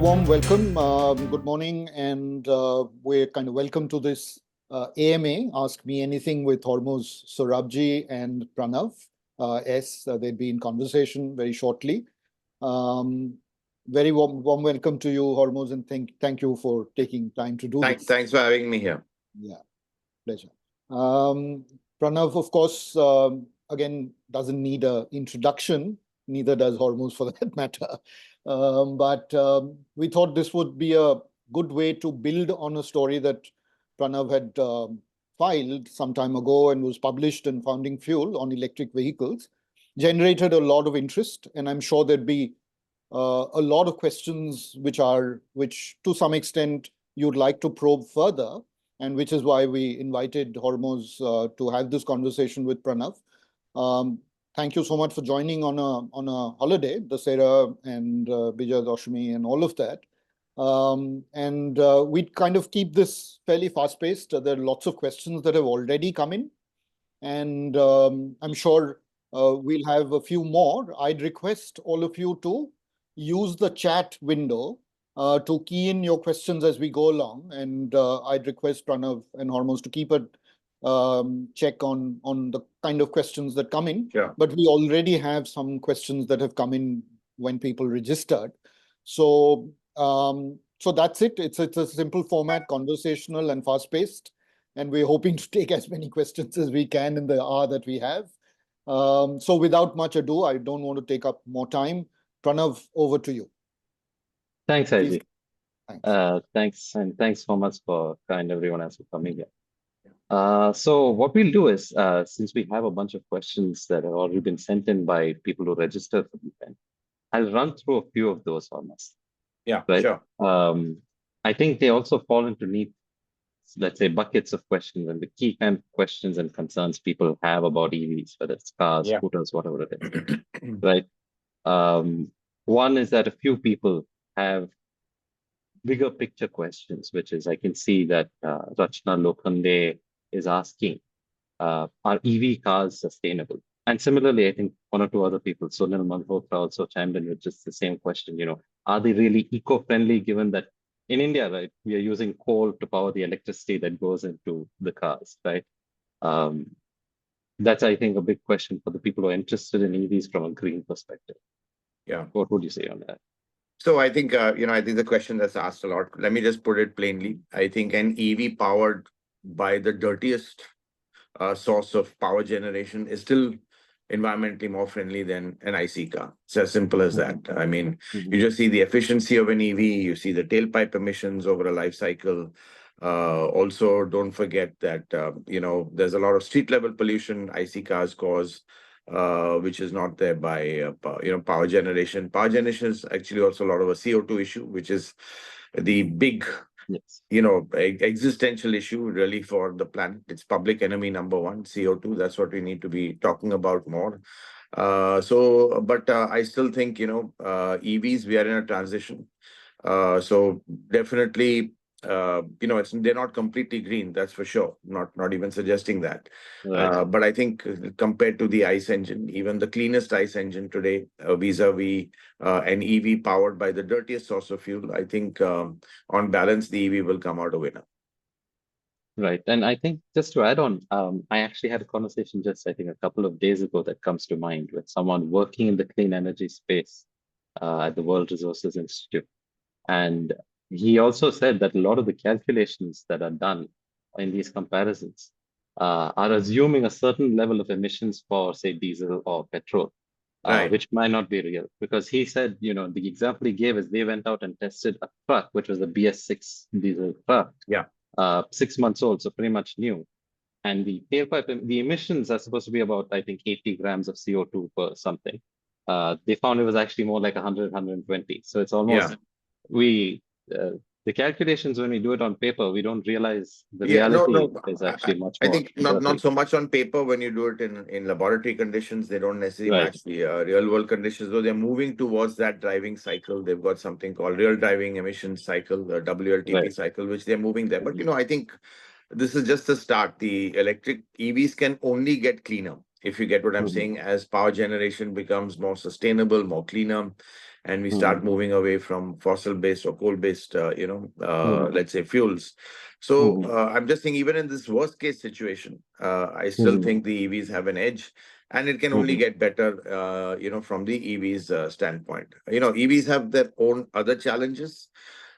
warm welcome. Good morning, and we're kind of welcome to this AMA, Ask Me Anything with Hormazd Sorabjee and Pranav S. They'll be in conversation very shortly. Very warm welcome to you, Hormazd, and thank you for taking time to do this. Thanks for having me here. Yeah, pleasure. Pranav, of course, again, doesn't need an introduction, neither does Hormuzd for that matter. But we thought this would be a good way to build on a story that Pranav had filed some time ago and was published in Founding Fuel on electric vehicles, generated a lot of interest, and I'm sure there'd be a lot of questions which to some extent you'd like to probe further, and which is why we invited Hormuzd to have this conversation with Pranav. Thank you so much for joining on a holiday, Dussehra and Bija Dashmi and all of that. We'd kind of keep this fairly fast-paced. There are lots of questions that have already come in, and I'm sure we'll have a few more. I'd request all of you to use the chat window to key in your questions as we go along, and I'd request Pranav and Hormuzd to keep a check on the kind of questions that come in. Yeah. But we already have some questions that have come in when people registered. So that's it. It's a simple format, conversational and fast-paced, and we're hoping to take as many questions as we can in the hour that we have. So without much ado, I don't want to take up more time. Pranav, over to you. Thanks, Ivy. Thanks. Thanks so much for everyone else for coming here. So what we'll do is, since we have a bunch of questions that have already been sent in by people who registered for the event, I'll run through a few of those almost. Yeah, right? Sure. I think they also fall into neat, let's say, buckets of questions and the key kind of questions and concerns people have about EVs, whether it's cars, scooters, whatever it is, right? One is that a few people have bigger picture questions, which is I can see that Rachna Lokhande is asking, are EV cars sustainable? And similarly, I think one or two other people, Sunil Malhotra also chimed in with just the same question, are they really eco-friendly given that in India, right, we are using coal to power the electricity that goes into the cars, right? That's, I think, a big question for the people who are interested in EVs from a green perspective. Yeah. What would you say on that? So I think, I think the question that's asked a lot, let me just put it plainly. I think an EV powered by the dirtiest source of power generation is still environmentally more friendly than an IC car. It's as simple as that. I mean, you just see the efficiency of an EV, you see the tailpipe emissions over a life cycle. Also, don't forget that, there's a lot of street level pollution IC cars cause, which is not there by, power generation. Power generation is actually also a lot of a CO2 issue, which is the big, existential issue really for the planet. It's public enemy number one, CO2. That's what we need to be talking about more. But I still think, EVs, we are in a transition. So definitely, they're not completely green, that's for sure. Not even suggesting that. Right. But I think compared to the ICE engine, even the cleanest ICE engine today, vis-a-vis an EV powered by the dirtiest source of fuel, I think on balance, the EV will come out a winner. Right. And I think just to add on, I actually had a conversation just, I think, a couple of days ago that comes to mind with someone working in the clean energy space at the World Resources Institute. And he also said that a lot of the calculations that are done in these comparisons are assuming a certain level of emissions for, say, diesel or petrol, which might not be real. Because he said, the example he gave is they went out and tested a truck, which was a BS6 diesel truck. Yeah. 6 months old, so pretty much new. And the tailpipe, the emissions are supposed to be about, I think, 80 grams of CO2 per something. They found it was actually more like 100, 120. So it's almost, the calculations, when we do it on paper, we don't realize the reality is actually much more. I think not so much on paper. When you do it in laboratory conditions, they don't necessarily match the real world conditions. So they're moving towards that driving cycle. They've got something called real driving emissions cycle, the WLTP cycle, which they're moving there. But, I think this is just the start. The electric EVs can only get cleaner, if you get what I'm saying, as power generation becomes more sustainable, more cleaner. and we start moving away from fossil-based or coal-based, let's say fuels. So I'm just saying, even in this worst-case situation, I still think the EVs have an edge, and it can only get better, from the EVs standpoint. EVs have their own other challenges.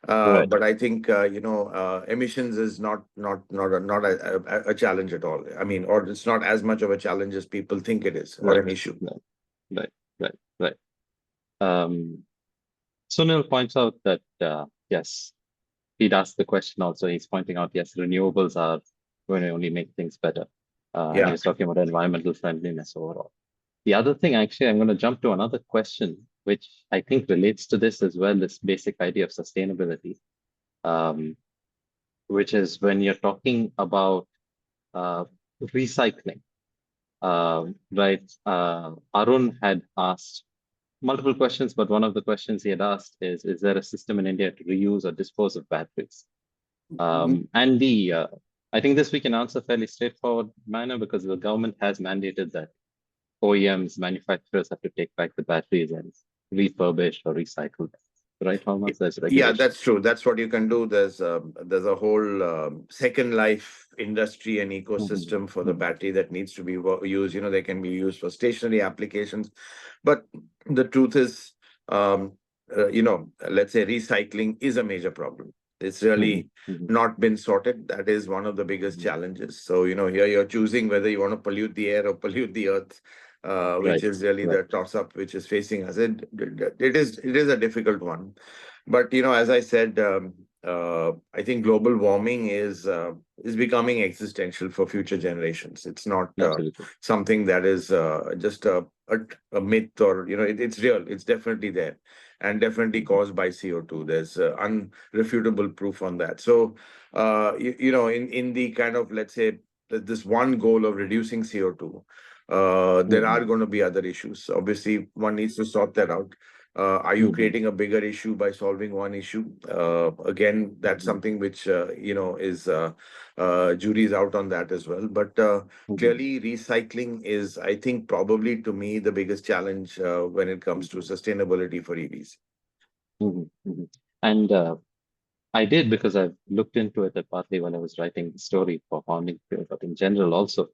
But I think emissions is not a challenge at all. I mean, or it's not as much of a challenge as people think it is, or an issue. Right. Sunil points out that yes, he'd asked the question also. He's pointing out, yes, renewables are going to only make things better. And he was talking about environmental friendliness overall. The other thing, actually, I'm going to jump to another question, which I think relates to this as well, this basic idea of sustainability, which is when you're talking about recycling, right? Arun had asked multiple questions, but one of the questions he had asked is there a system in India to reuse or dispose of batteries? And I think this we can answer fairly straightforward manner, because the government has mandated that OEMs, manufacturers have to take back the batteries and refurbish or recycle them. Right, Hormazd? There's regulation. Yeah, that's true. That's what you can do. There's a whole second life industry and ecosystem for the battery that needs to be used. They can be used for stationary applications, but the truth is, let's say recycling is a major problem. It's really not been sorted. That is one of the biggest challenges. So, here you're choosing whether you want to pollute the air or pollute the earth, which is really the toss-up which is facing us. It is a difficult one. But, as I said, I think global warming is becoming existential for future generations. It's not something that is just a myth, or, it's real. It's definitely there, and definitely caused by CO2. There's unrefutable proof on that. So, in the kind of, let's say, this one goal of reducing CO2, there are going to be other issues. Obviously, one needs to sort that out. Are you creating a bigger issue by solving one issue? Again, that's something which, is jury's out on that as well. But clearly, recycling is, I think, probably to me, the biggest challenge when it comes to sustainability for EVs. And I did, because I've looked into it partly when I was writing the story for Founding Fuel, but in general also.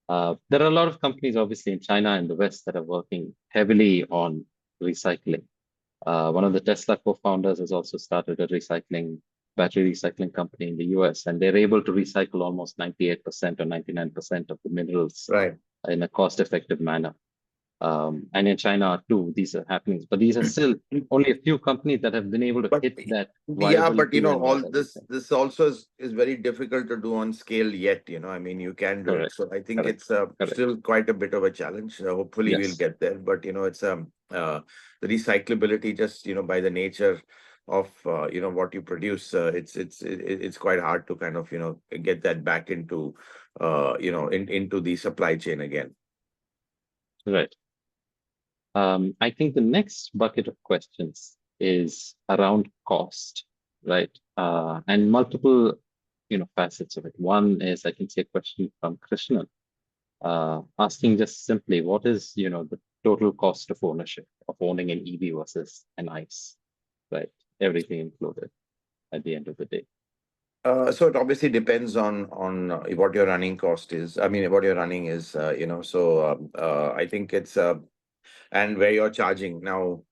There are a lot of companies, obviously, in China and the West that are working heavily on recycling. One of the Tesla co-founders has also started a battery recycling company in the US, and they're able to recycle almost 98% or 99% of the minerals in a cost-effective manner. And in China too, these are happening, but these are still only a few companies that have been able to hit that. Yeah, but all this also is very difficult to do on scale yet. I mean, you can do it. So I think it's still quite a bit of a challenge. Hopefully we'll get there. But it's the recyclability, just by the nature of what you produce, it's quite hard to kind of get that back into into the supply chain again. Right. I think the next bucket of questions is around cost, right? And multiple, facets of it. One is, I can see a question from Krishnan, asking just simply, what is, the total cost of ownership of owning an EV versus an ICE, right? Everything included at the end of the day. So it obviously depends on what your running cost is. I mean, what your running is, So I think it's and where you're charging. Now,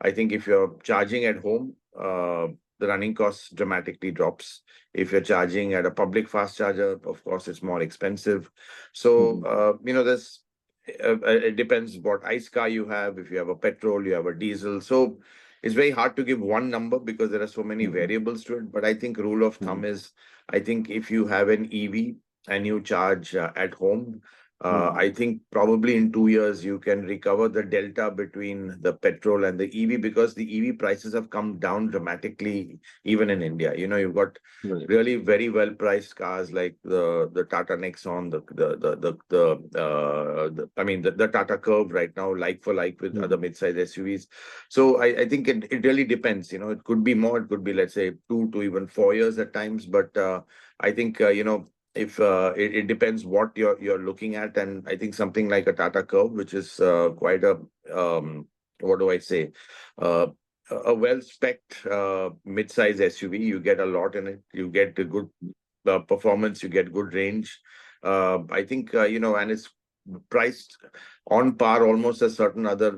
I think if you're charging at home, the running cost dramatically drops. If you're charging at a public fast charger, of course, it's more expensive. So, it depends what ICE car you have. If you have a petrol, you have a diesel. So it's very hard to give one number because there are so many variables to it. But I think rule of thumb is, I think if you have an EV and you charge at home, I think probably in 2 years, you can recover the delta between the petrol and the EV, because the EV prices have come down dramatically, even in India. You've got really very well priced cars like the Tata Nexon, the Tata Curve right now, like for like with other mid-size SUVs. So I think it really depends. It could be more, it could be, let's say, 2 to even 4 years at times. But I think, if it depends what you're looking at, and I think something like a Tata Curve, which is quite a what do I say, a well-spec'd mid-size SUV. You get a lot in it. You get a good performance. You get good range. I think and it's priced on par almost as certain other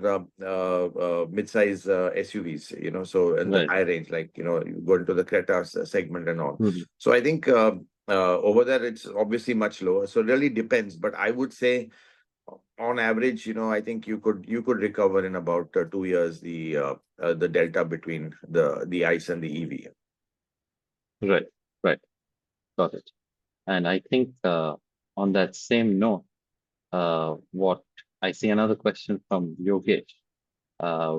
mid-size SUVs. So in the Right. high range, like you go into the Creta segment and all. Mhm. So I think over there it's obviously much lower. So it really depends. But I would say, on average, I think you could recover in about 2 years the delta between the ICE and the EV. Right. Right. Got it. And I think on that same note, what I see another question from Yogesh,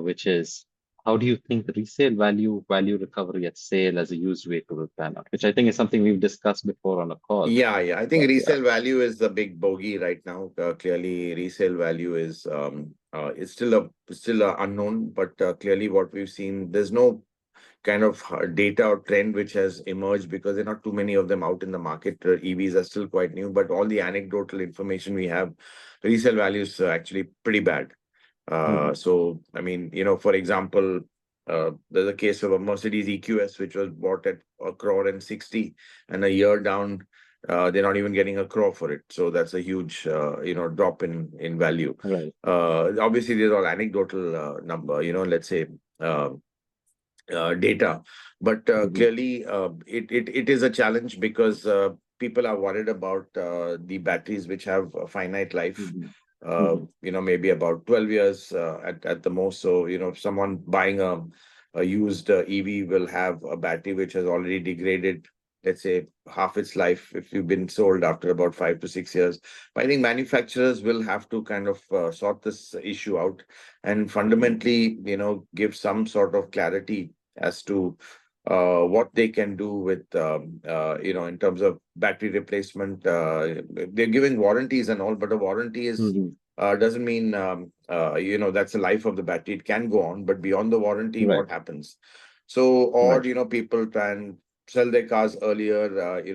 which is, how do you think the resale value recovery at sale as a used vehicle will pan out? Which I think is something we've discussed before on a call. Yeah. I think But yeah. resale value is the big bogey right now. Clearly, resale value is it's still a unknown, but clearly what we've seen, there's no kind of data or trend which has emerged because there are not too many of them out in the market. EVs are still quite new, but all the anecdotal information we have, resale value is actually pretty bad. Mhm. So, I mean, for example, there's a case of a Mercedes EQS which was bought at 1.60 crore, and a year down, they're not even getting 1 crore for it. So that's a huge, drop in value. Right. Obviously, these are all anecdotal number, let's say data, but Mhm. clearly it is a challenge because people are worried about the batteries which have a finite life. Mhm. Mhm. Maybe about 12 years at the most. So, if someone buying a used EV will have a battery which has already degraded, let's say, half its life if you've been sold after about 5 to 6 years. But I think manufacturers will have to kind of sort this issue out and fundamentally, give some sort of clarity as to what they can do with, in terms of battery replacement. They're giving warranties and all, but a warranty is Mhm. doesn't mean that's the life of the battery. It can go on, but beyond the warranty, Right. what happens? So, or Right. people try and sell their cars earlier,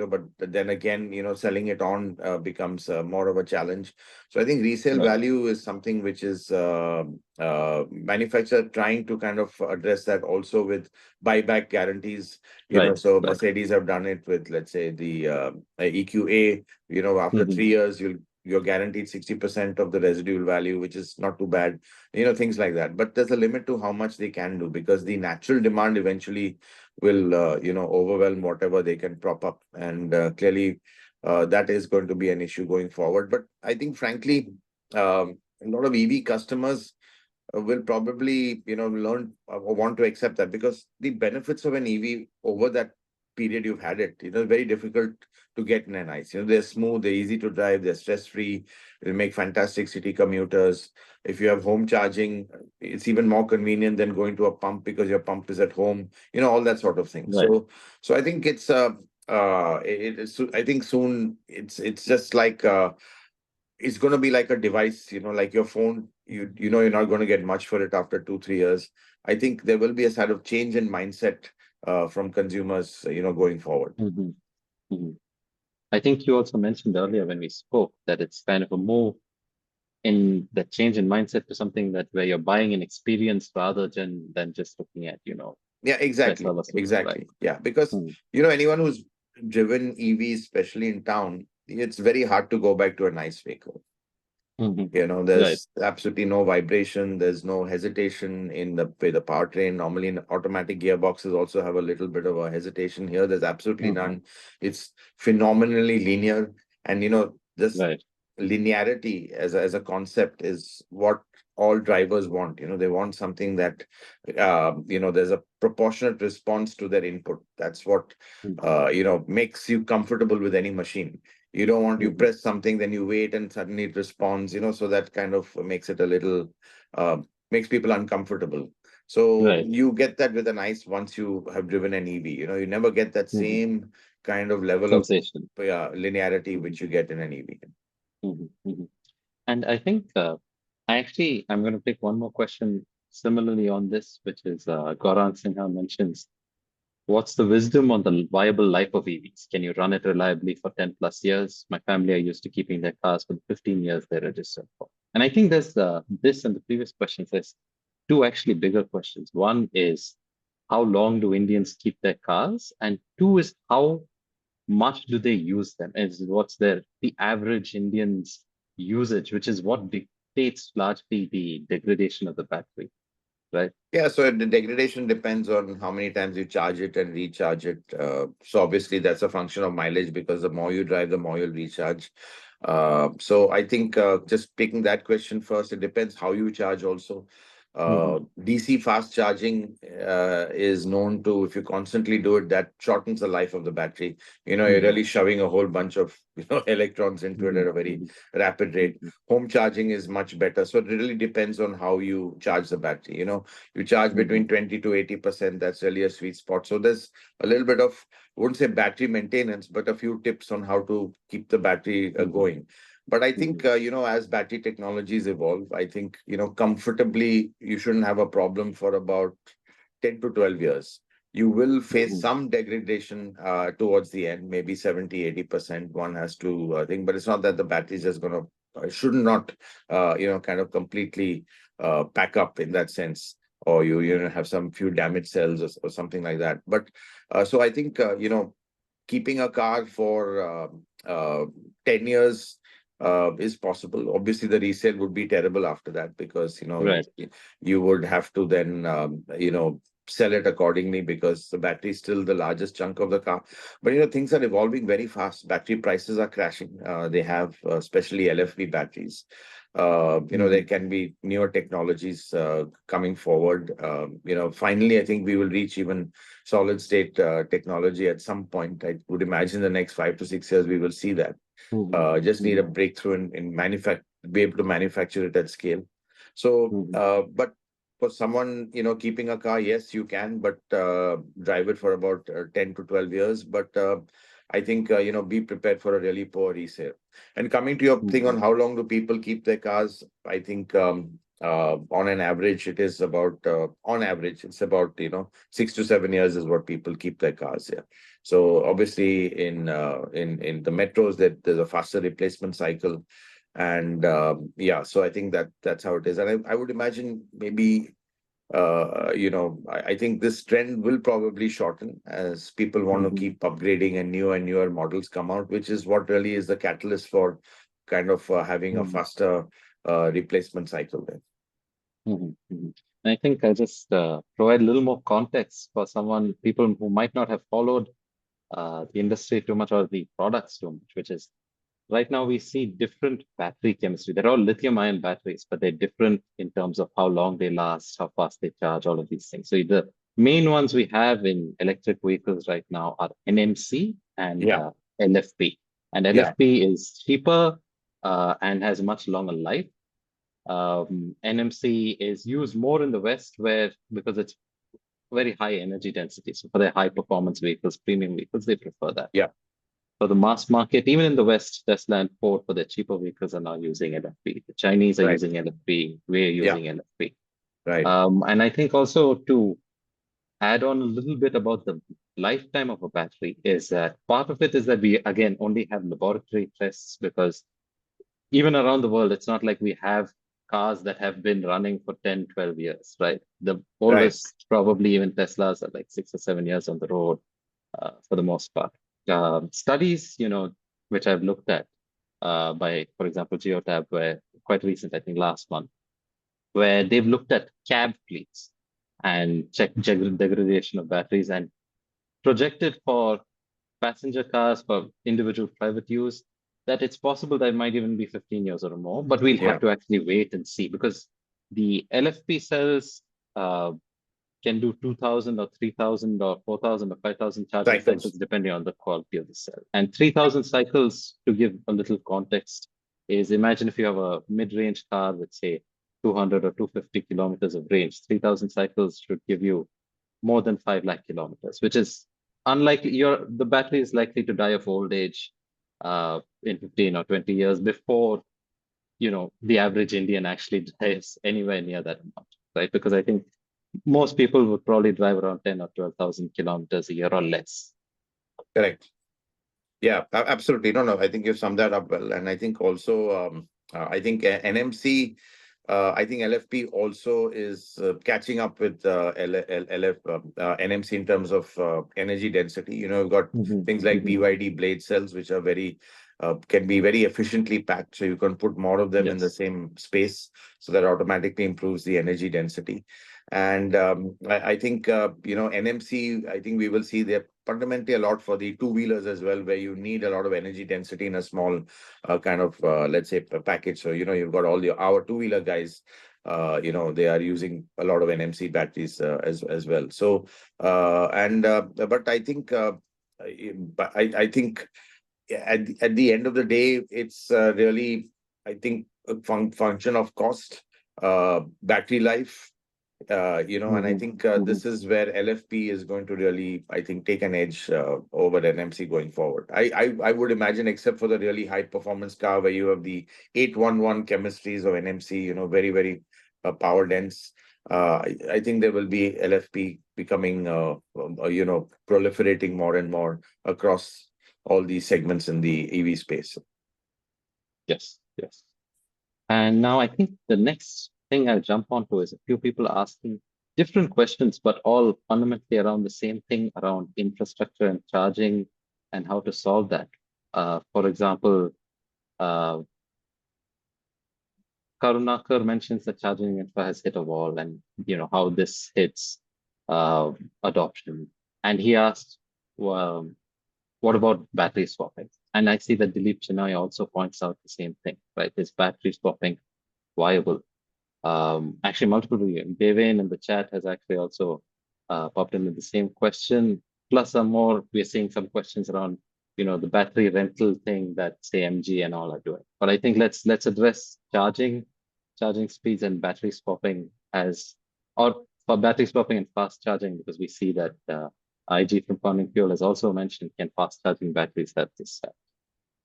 but then again, selling it on becomes more of a challenge. So I think resale Right. value is something which is manufacturer trying to kind of address that also with buyback guarantees. Right. So Right. Mercedes have done it with, let's say, the EQA. After Mhm. 3 years, you're guaranteed 60% of the residual value, which is not too bad. Things like that. But there's a limit to how much they can do because the natural demand eventually will, overwhelm whatever they can prop up. And clearly, that is going to be an issue going forward. But I think, frankly, a lot of EV customers will probably, learn or want to accept that because the benefits of an EV over that period you've had it, very difficult to get in an ICE. They're smooth, they're easy to drive, they're stress-free, they make fantastic city commuters. If you have home charging, it's even more convenient than going to a pump because your pump is at home, all that sort of thing. Right. So I think I think soon it's just like it's going to be like a device, like your phone. You're not going to get much for it after 2 3 years. I think there will be a sort of change in mindset from consumers, going forward. Mhm. Mhm. I think you also mentioned earlier when we spoke that it's kind of a move in the change in mindset to something that where you're buying an experience rather than just looking at, Yeah, stress exactly, levels, right? exactly. Yeah, because Mhm. anyone who's driven EVs, especially in town, it's very hard to go back to a nice vehicle. Mhm. Right. There's absolutely no vibration. There's no hesitation in the way the powertrain. Normally, in automatic gearboxes also have a little bit of a hesitation. Here, there's absolutely Mhm. none. It's phenomenally linear, and this Right. linearity as a concept is what all drivers want. They want something that there's a proportionate response to their input. That's what Mhm. makes you comfortable with any machine. You don't want you Mhm. press something, then you wait and suddenly it responds, so that kind of makes it a little makes people uncomfortable. So Right. you get that with an ICE once you have driven an EV. You never get that Mhm. same kind of level of Sensation. linearity Mhm. which you get in an EV. Mhm. Mhm. And I think I'm going to pick one more question similarly on this, which is Gaurang Sinha mentions, what's the wisdom on the viable life of EVs? Can you run it reliably for 10 plus years? My family are used to keeping their cars for the 15 years they registered for. And I think there's this and the previous question says, two actually bigger questions. One is how long do Indians keep their cars? And two is how much do they use them? And what's the average Indian's usage, which is what dictates largely the degradation of the battery, right? Yeah, so the degradation depends on how many times you charge it and recharge it. So obviously that's a function of mileage, because the more you drive, the more you'll recharge. So I think just picking that question first, it depends how you charge also. DC fast charging is known to, if you constantly do it, that shortens the life of the battery. You're really shoving a whole bunch of electrons into it at a very rapid rate. Home charging is much better. So it really depends on how you charge the battery. You charge between 20 to 80%. That's really a sweet spot. So there's a little bit of, I wouldn't say battery maintenance, but a few tips on how to keep the battery going. But I think, as battery technologies evolve, I think, comfortably, you shouldn't have a problem for about 10 to 12 years. You will face some degradation towards the end, maybe 70, 80%. One has to think, but it's not that the battery is just going to, should not, kind of completely pack up in that sense, or you have some few damaged cells or something like that. But so I think, keeping a car for 10 years is possible. Obviously, the resale would be terrible after that, because, Right. you would have to then, sell it accordingly, because the battery is still the largest chunk of the car. But, things are evolving very fast. Battery prices are crashing. They have, especially LFP batteries. There can be newer technologies coming forward. Finally, I think we will reach even solid state technology at some point. I would imagine the next 5 to 6 years, we will see that. Just need a breakthrough in be able to manufacture it at scale. So, but for someone, keeping a car, yes, you can, but drive it for about 10 to 12 years. But I think, be prepared for a really poor resale. And coming to your thing on how long do people keep their cars, I think on an average, it is about, on average, it's about, 6 to 7 years is what people keep their cars. Yeah. So obviously in the metros, there's a faster replacement cycle. And so I think that's how it is. And I would imagine maybe, I think this trend will probably shorten as people want to keep upgrading and newer models come out, which is what really is the catalyst for kind of having a faster replacement cycle there. I think I just provide a little more context for people who might not have followed the industry too much or the products too much, which is right now we see different battery chemistry. They're all lithium-ion batteries, but they're different in terms of how long they last, how fast they charge, all of these things. So the main ones we have in electric vehicles right now are NMC and LFP. And LFP is cheaper and has a much longer life. NMC is used more in the West because it's very high energy density. So for their high performance vehicles, premium vehicles, they prefer that. Yeah. For the mass market, even in the West, Tesla and Ford, for their cheaper vehicles, are now using LFP. The Chinese are using LFP. We're using LFP. Right. And I think also to add on a little bit about the lifetime of a battery is that part of it is that we, again, only have laboratory tests, because even around the world, it's not like we have cars that have been running for 10, 12 years, right? The oldest, probably even Teslas, are like 6 or 7 years on the road for the most part. Studies, which I've looked at by, for example, Geotab, where quite recent, I think last month, where they've looked at cab fleets and checked degradation of batteries and projected for passenger cars for individual private use, that it's possible that it might even be 15 years or more, but we'll have to actually wait and see, because the LFP cells can do 2,000 or 3,000 or 4,000 or 5,000 charging cycles, depending on the quality of the cell. And 3,000 cycles, to give a little context, is imagine if you have a mid-range car with, say, 200 or 250 kilometers of range, 3,000 cycles should give you more than 5 lakh kilometers, which is unlikely. The battery is likely to die of old age in 15 or 20 years before, the average Indian actually dies anywhere near that amount, right? Because I think most people would probably drive around 10 or 12,000 kilometers a year or less. Correct. Yeah, absolutely. No, I think you've summed that up well. And I think also, I think NMC I think LFP also is catching up with NMC in terms of energy density. You know, you've got things like BYD blade cells, which are very can be very efficiently packed. So you can put more of them in the same space. So that automatically improves the energy density. And I think, NMC, I think we will see there fundamentally a lot for the two-wheelers as well, where you need a lot of energy density in a small let's say, package. So, you've got our two-wheeler guys, they are using a lot of NMC batteries as well. So, but I think, I think at the end of the day, it's really, I think, a function of cost, battery life, and I think this is where LFP is going to really, I think, take an edge over NMC going forward. I would imagine, except for the really high performance car where you have the 811 chemistries of NMC, very, very power dense. I think there will be LFP becoming, proliferating more and more across all these segments in the EV space. Yes. And now I think the next thing I'll jump onto is a few people asking different questions, but all fundamentally around the same thing, around infrastructure and charging and how to solve that. For example, Karunakar mentions that charging infra has hit a wall, and how this hits adoption. And he asked, well, what about battery swapping? And I see that Dilip Chennai also points out the same thing, right? Is battery swapping viable? Actually, multiple Devain in the chat has actually also popped in with the same question. Plus, we're seeing some questions around, the battery rental thing that say MG and all are doing. But I think let's address charging speeds and battery swapping or for battery swapping and fast charging, because we see that IG from Founding Fuel has also mentioned, can fast charging batteries help this?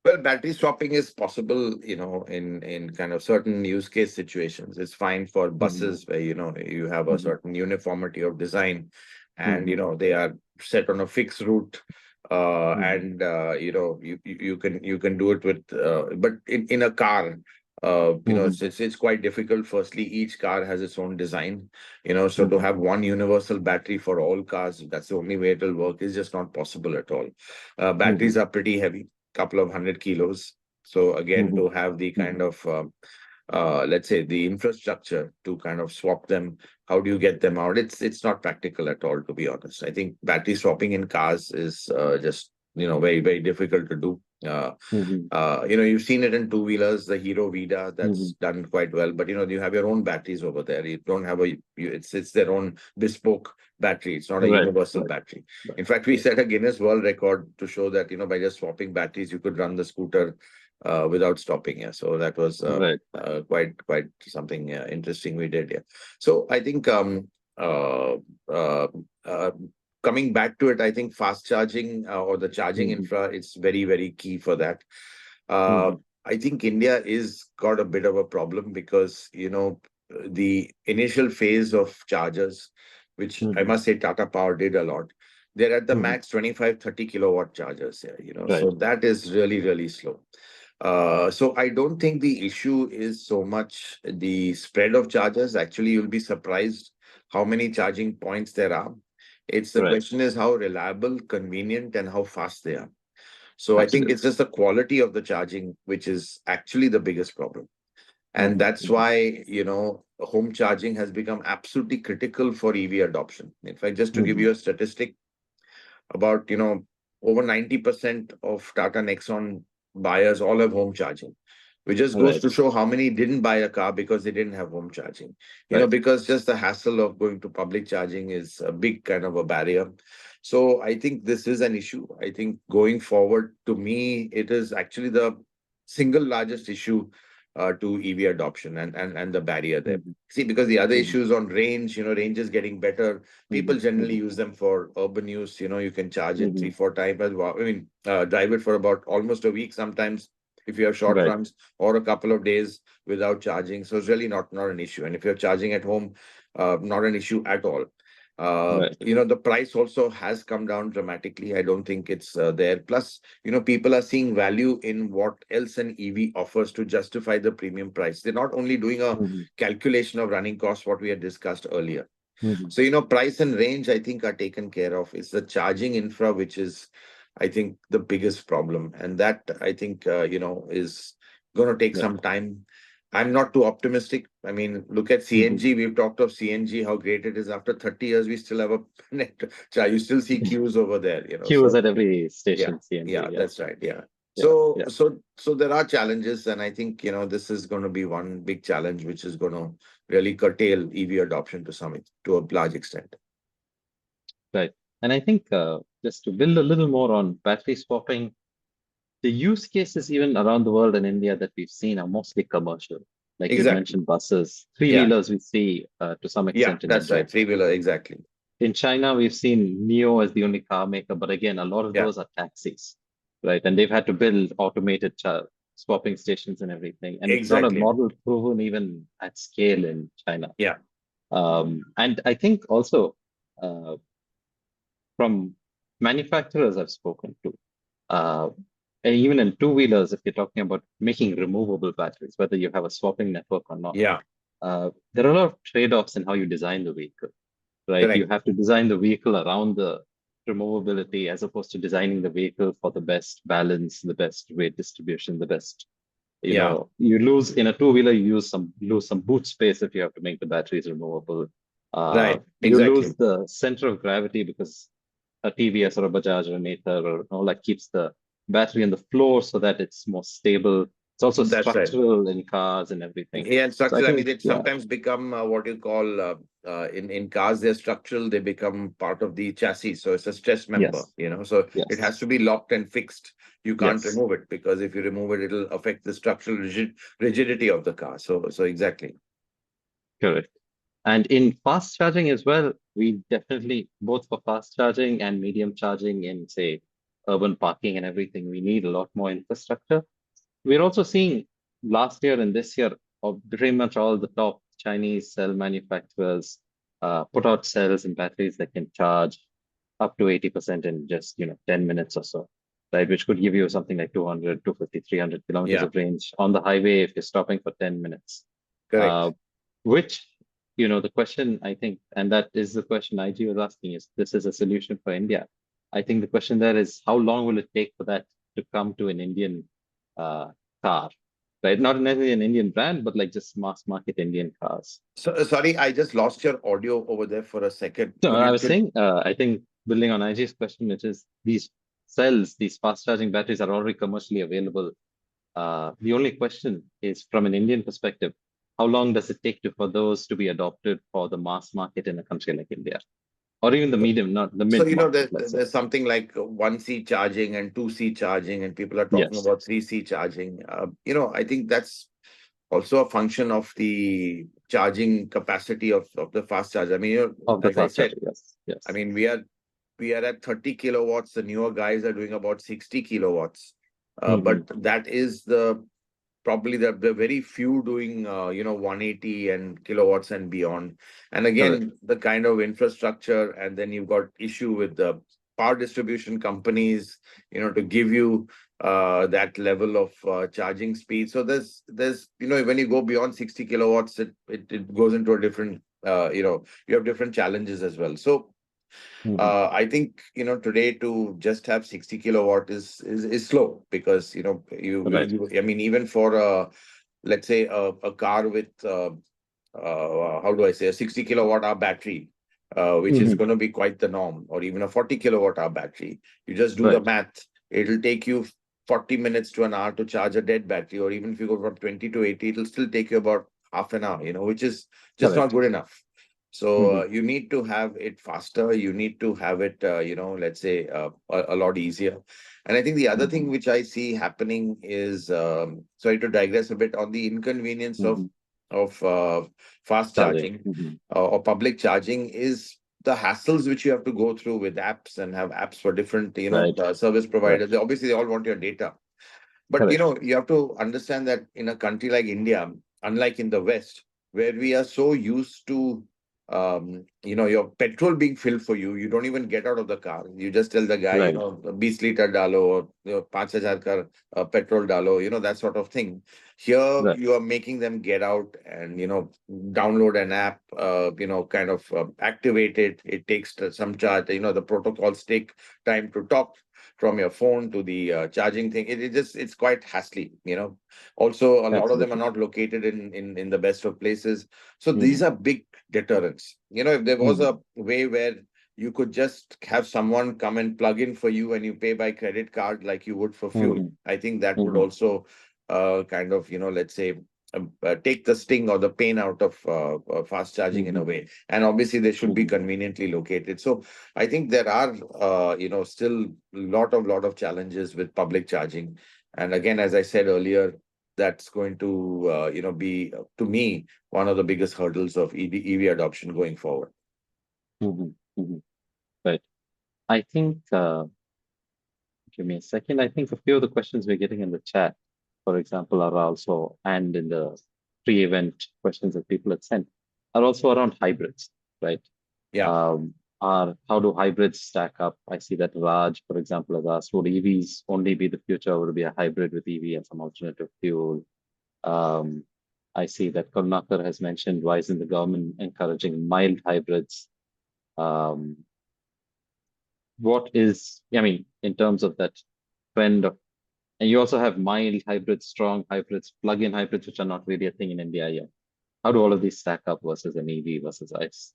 Well, battery swapping is possible, in kind of certain use case situations. It's fine for buses where, you have a certain uniformity of design and, they are set on a fixed route. And, you can do it with, but in a car, it's quite difficult. Firstly, each car has its own design, so to have one universal battery for all cars, that's the only way it will work, is just not possible at all. Batteries are pretty heavy, couple of 100 kilos. So again, to have the kind of, let's say, the infrastructure to kind of swap them, how do you get them out? It's not practical at all, to be honest. I think battery swapping in cars is just, very, very difficult to do. You've seen it in two-wheelers, the Hero Vida, that's done quite well. But, you have your own batteries over there. You don't have it's their own bespoke battery. It's not a universal battery. In fact, we set a Guinness World Record to show that, by just swapping batteries, you could run the scooter without stopping. Yeah. So that was quite something interesting we did. Yeah. So I think coming back to it, I think fast charging or the charging infra, it's very, very key for that. I think India is got a bit of a problem because, the initial phase of chargers, which I must say Tata Power did a lot, they're at the max 25, 30 kilowatt chargers here, so that is really, really slow. So I don't think the issue is so much the spread of chargers. Actually, you'll be surprised how many charging points there are. It's the question is how reliable, convenient, and how fast they are. So I think it's just the quality of the charging, which is actually the biggest problem. And that's why, home charging has become absolutely critical for EV adoption. In fact, just to give you a statistic, about, over 90% of Tata Nexon buyers all have home charging, which just goes to show how many didn't buy a car because they didn't have home charging. Because just the hassle of going to public charging is a big kind of a barrier. So I think this is an issue. I think going forward, to me, it is actually the single largest issue to EV adoption and the barrier there. See, because the other issues on range, range is getting better. People generally use them for urban use. You can charge it 3-4 times. I mean, drive it for about almost a week sometimes if you have short runs, or a couple of days without charging. So it's really not an issue. And if you're charging at home, not an issue at all. Right. The price also has come down dramatically. I don't think it's there. Plus, people are seeing value in what else an EV offers to justify the premium price. They're not only doing a Mhm. calculation of running costs, what we had discussed earlier. Mhm. So, price and range, I think, are taken care of. It's the charging infra, which is, I think, the biggest problem. And that, I think, is going to take Yeah. some time. I'm not too optimistic. I mean, look at Mhm. CNG. We've talked of CNG, how great it is. After 30 years, we still have a net charge. You still see queues over there, Queues So, at every yeah, station, CNG. yeah, Yeah. that's right. Yeah. Yeah. So, Yeah. so there are challenges, and I think, this is going to be one big challenge, which is going to really curtail EV adoption to a large extent. Right. And I think just to build a little more on battery swapping, the use cases even around the world and India that we've seen are mostly commercial. Like you'd Exactly. mentioned buses, Yeah. three-wheelers we see to some Yeah, extent in that's India. right. Three-wheeler, exactly. In China, we've seen NIO as the only car maker, but again, a lot of Yeah. those are taxis, right? And they've had to build automated swapping stations and everything. And it's not a Exactly. model proven even at scale in China. Yeah. And I think also uh, from manufacturers I've spoken to, and even in two-wheelers, if you're talking about making removable batteries, whether you have a swapping network or not, Yeah. there are a lot of trade-offs in how you design the vehicle, right? You Correct. have to design the vehicle around the removability as opposed to designing the vehicle for the best balance, the best weight distribution, the best, Yeah. you lose in a two-wheeler, you lose some boot space if you have to make the batteries removable. Right. You Exactly. lose the center of gravity because a TVS or a Bajaj or an Ather or like keeps the battery on the floor so that it's more stable. It's also That's right. structural in cars and everything. Yeah, and So I structural, I mean, think, they sometimes become what you call in cars, they're structural, they become part of the chassis. So it's a stress member, yes, so it yes, has to be locked and fixed. You can't yes, remove it because if you remove it, it'll affect the structural rigidity of the car. So exactly. correct. And in fast charging as well, we definitely, both for fast charging and medium charging in, say, urban parking and everything, we need a lot more infrastructure. We're also seeing last year and this year, of pretty much all the top Chinese cell manufacturers put out cells and batteries that can charge up to 80% in just 10 minutes or so, right? Which could give you something like 200, 250, 300 kilometers Yeah, of range on the highway if you're stopping for 10 minutes. correct. Which, the question I think, and that is the question IG was asking, is this is a solution for India? I think the question there is how long will it take for that to come to an Indian car, right? Not necessarily an Indian brand, but like just mass market Indian cars. So sorry, I just lost your audio over there for a second. So Could I you was saying, I think building on IG's question, which is these cells, these fast charging batteries are already commercially available. The only question is from an Indian perspective, how long does it take for those to be adopted for the mass market in a country like India? Or even the medium, not the So, mid market, let's say. there's something like 1C charging and 2C charging, and people are talking Yes, about 3C charging. I think that's also a function of the charging capacity of the fast charger. I mean, of the as I fast said, charging. Yes, I yes. mean, we are at 30 kilowatts. The newer guys are doing about 60 kilowatts. But that is probably the very few doing 180 and kilowatts and beyond. And Correct. again, the kind of infrastructure, and then you've got issue with the power distribution companies, to give you that level of charging speed. So there's when you go beyond 60 kilowatts, it goes into a different you have different challenges as well. So I think today to just have 60 kilowatt is slow because Right. I mean, even for let's say a car with how do I say, a 60 kilowatt hour battery, which is going to be quite the norm, or even a 40 kilowatt hour battery. You just do the Right. math. It'll take you 40 minutes to an hour to charge a dead battery, or even if you go from 20 to 80, it'll still take you about half an hour, which is just not Correct. good enough. So you need to have it faster. You need to have it, let's say a lot easier. And I think the other thing which I see happening is, sorry to digress a bit, on the inconvenience of fast charging or public charging, is the hassles which you have to go through with apps and have apps for different, Right. service providers. Right. Obviously, they all want your data. But, Correct. you have to understand that in a country like India, unlike in the West, where we are so used to your petrol being filled for you. You don't even get out of the car. You just tell the guy, Right. 20 liter dalo, or 5,000 ka petrol dalo, that sort of thing. Here, Right. you are making them get out and, download an app, kind of activate it. It takes some charge. The protocols take time to talk from your phone to the charging thing. It's quite hassly. Also, a lot of them are Absolutely. not located in the best of places. So these Mm-hmm. are big deterrents. If there was a way where you could just have someone come and plug in for you and you pay by credit card like you would for fuel, Mm-hmm. I think that would Mm-hmm. also kind of, let's say, take the sting or the pain out of fast charging in a way. And obviously, they should be Mm-hmm. conveniently located. So I think there are, still lot of challenges with public charging. And again, as I said earlier, that's going to, be, to me, one of the biggest hurdles of EV adoption going forward. Mm-hmm. Mm-hmm. Right. I think, give me a second. I think a few of the questions we're getting in the chat, for example, are also, and in the pre-event questions that people had sent, are also around hybrids, right? Yeah. How do hybrids stack up? I see that Raj, for example, has asked, would EVs only be the future, or would it be a hybrid with EV and some alternative fuel? I see that Karnakar has mentioned, why isn't the government encouraging mild hybrids? In terms of that trend of, and you also have mild hybrids, strong hybrids, plug-in hybrids, which are not really a thing in India yet. How do all of these stack up versus an EV versus ICE?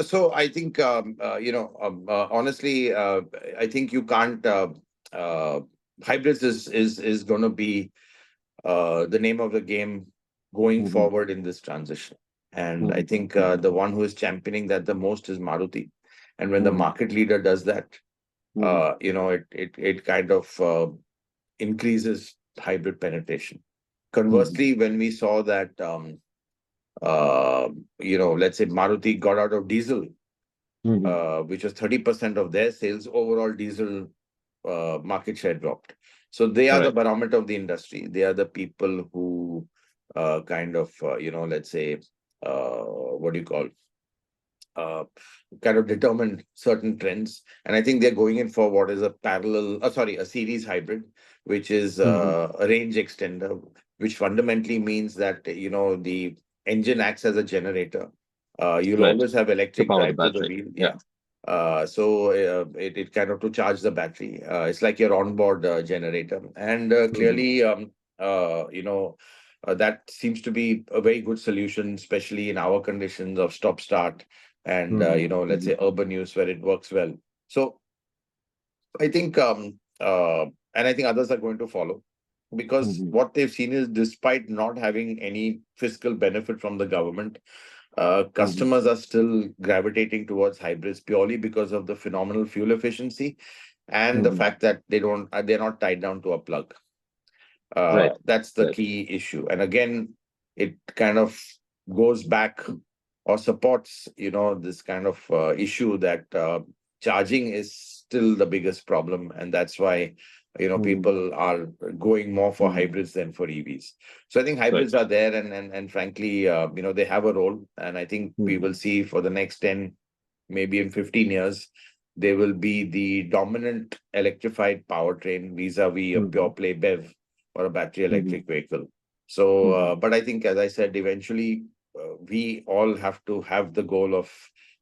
So I think, honestly, I think you can't, hybrids is going to be the name of the game going Mm-hmm. forward in this transition. And I Mm-hmm. think the one who is championing that the most is Maruti. And when the Mm-hmm. market leader does that, it kind of increases hybrid penetration. Conversely, when we saw that, let's say Maruti got out of diesel, Mm-hmm. which was 30% of their sales, overall diesel market share dropped. So they are the Right. barometer of the industry. They are the people who kind of, let's say, what do you call, kind of determine certain trends. And I think they're going in for what is a series hybrid, which is Mm-hmm. a range extender, which fundamentally means that, the engine acts as a generator. You'll Right. always have To electric power the drive to the battery. wheel. Yeah. Yeah. So it kind of to charge the battery. It's like your onboard generator. And Mm-hmm. clearly, that seems to be a very good solution, especially in our conditions of stop-start and let's Mm-hmm. say urban use where it works well. So I think and I think others are going to follow, because Mm-hmm. what they've seen is, despite not having any fiscal benefit from the government, Mm-hmm. customers are still gravitating towards hybrids purely because of the phenomenal fuel efficiency and the Mm-hmm. fact that they're not tied down to a plug. Right. That's the Right. key issue. And again, it kind of goes back or supports, this kind of issue that charging is still the biggest problem. And that's why, Mm-hmm. people are going more for Mm-hmm. hybrids than for EVs. So I think Right. hybrids are there, and frankly, they have a role. And I think we Mm-hmm. will see for the next 10, maybe in 15 years, they will be the dominant electrified powertrain vis-a-vis a Mm-hmm. pure play BEV or a battery Mm-hmm. electric vehicle. So, Mm-hmm. but I think, as I said, eventually we all have to have the goal of